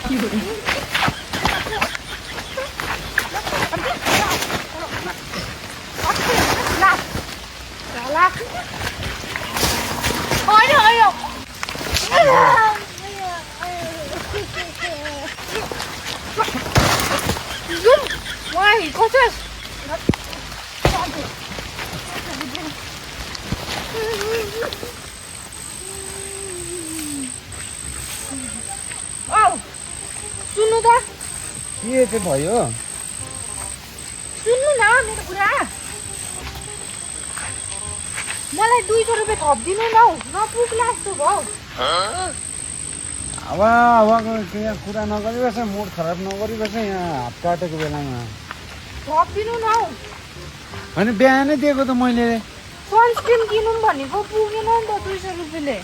Why? Coaches! सुन्नु त के चाहिँ भयो सुन्नु न मेरो कुरा मलाई 200 रुपैयाँ थपिदिनु न हौ नपुग्ला जस्तो भयो यहाँ कुरा नगरिबस मुड खराब नगरिबस यहाँ हात काटेको बेलामा थपिदिनु न हौ होइन बिहानै दिएको त मैले सनस्क्रिन किनौँ भनेको पुगेन नि त 200 रुपैयाँले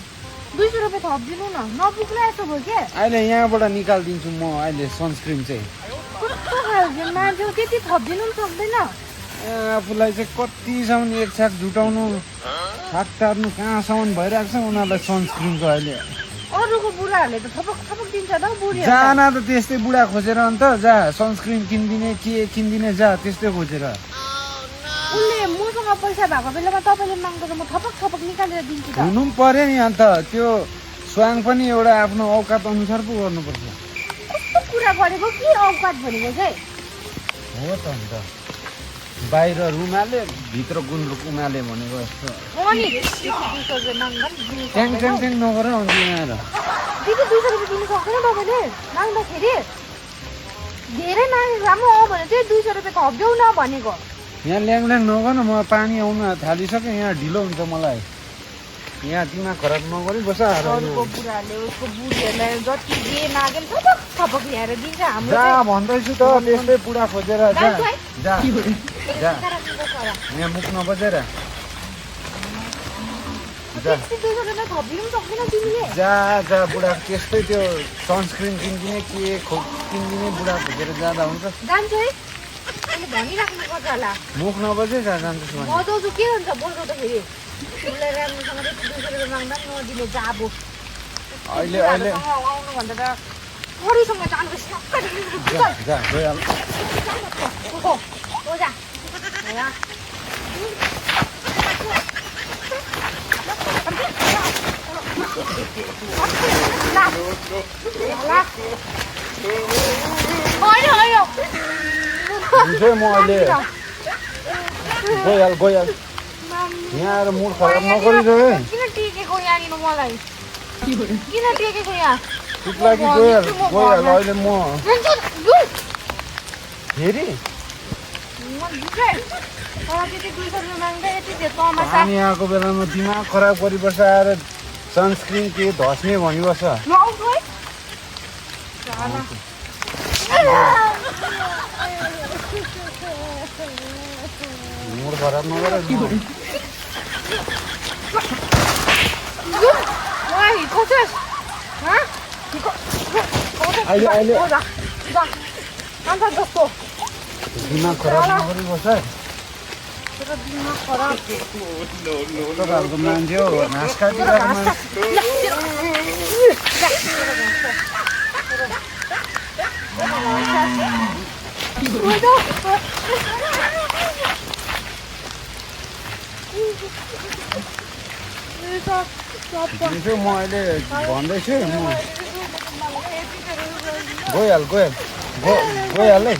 200 रुपैयाँ थपिदिनु न नपुग्ला जस्तो भयो क्या अहिले यहाँबाट निकालिदिन्छु म अहिले सनस्क्रिन चाहिँ कस्तो खालको मान्छे हो त्यति थपिदिनु पनि सक्दैन आफूलाई चाहिँ कतिसम्म एक छाक जुटाउनु छाक टार्नु कहाँसम्म भइरहेको छ उनीहरूलाई सनस्क्रिनको अहिले अरूको बुढाहरूले त थपक थपक दिन्छ त बुढी जान त त्यस्तै बुढा खोजेर अन्त जा सनस्क्रिन किनिदिने के किनिदिने जा त्यस्तै खोजेर उसले मसँग पैसा भएको बेलामा तपाईँले माग्दा त म थपक थपक निकालेर दिन्छु त हुनु पनि पर्यो नि अन्त त्यो स्वाङ पनि एउटा आफ्नो औकात अनुसार पो गर्नुपर्छ कस्तो कुरा गरेको के औकात भनेको चाहिँ हो त अन्त बाहिर रुमाले भित्र गुन्द्रुक उमाले भनेको जस्तो अनि 200 रुपैयाँ माग्दा पनि ट्याङ ट्याङ ट्याङ नगर अन्त यहाँ दिदी 200 रुपैयाँ दिनु सक्दैन तपाईँले माग्दाखेरि धेरै मागेको राम्रो हो भने चाहिँ 200 रुपैयाँ थपिदेऊ न भनेको यहाँ ल्याङल्याङ नगर्नु म पानी आउन थालिसक्यो यहाँ ढिलो हुन्छ मलाई यहाँ दिमाग खराब नगरी बस अरूको बुढाहरूले उसको बुढीहरूलाई जति जे मागे पनि थपक थपक ल्याएर दिन्छ हाम्रो जा भन्दैछु त त्यस्तै बुढा खोजेर जा जा जा यहाँ मुख नबजेर जा 200 रुपैयाँ थपिदिनु पनि सक्दैन तिमीले जा जा बुढा त्यस्तै त्यो सनस्क्रिन किनिदिने के किनिदिने बुढा खोजेर जाँदा हुन्छ जान्छु है अहिले भनिराख्नु पर्छ होला मुख नबजे जा जान्छस् भने मजाउँछु के हुन्छ बोल्दाखेरि उसलाई राम्रोसँगले 200 रुपैयाँ माग्दा पनि नदिने जा अब अहिले अहिले आउनुभन्दा त अरूसँग जानु जा जा गइहाल हो जा म अहिले गइहाल यहाँ आएर मुड खराब नगरिरहे किन टेकेको यहाँनिर मलाई किन टेकेको यहाँ ठिक लागि गइहाल अहिले म फेरि पानी आएको बेलामा दिमाग खराब गरिबस्छ आएर सनस्क्रिन के धस्ने भनिबस्छ मुड खराब नगर दिमाग खराब नगरिबस्छ खालको मान्छे हो घाँस काटिरहेको मान्छे म अहिले भन्दैछु गइहाल है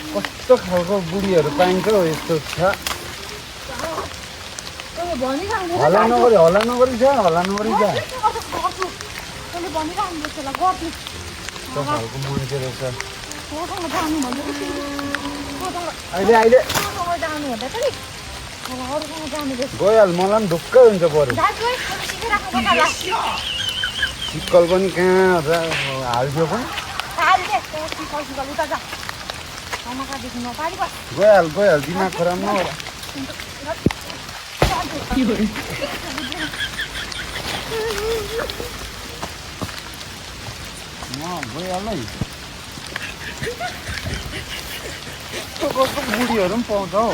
कस्तो खालको बुढीहरू पाइन्छ हौ यस्तो छ हल्ला नगरी जा कस्तो खालको मान्छे रहेछ अहिले गइहाल मलाई पनि ढुक्कै हुन्छ बरु सिक्कल पनि कहाँ हाल्थ्यो पनि गइहाल दिमाग खराब नगर गइहाल है कस्तो बुढीहरू पनि पाउँछ हौ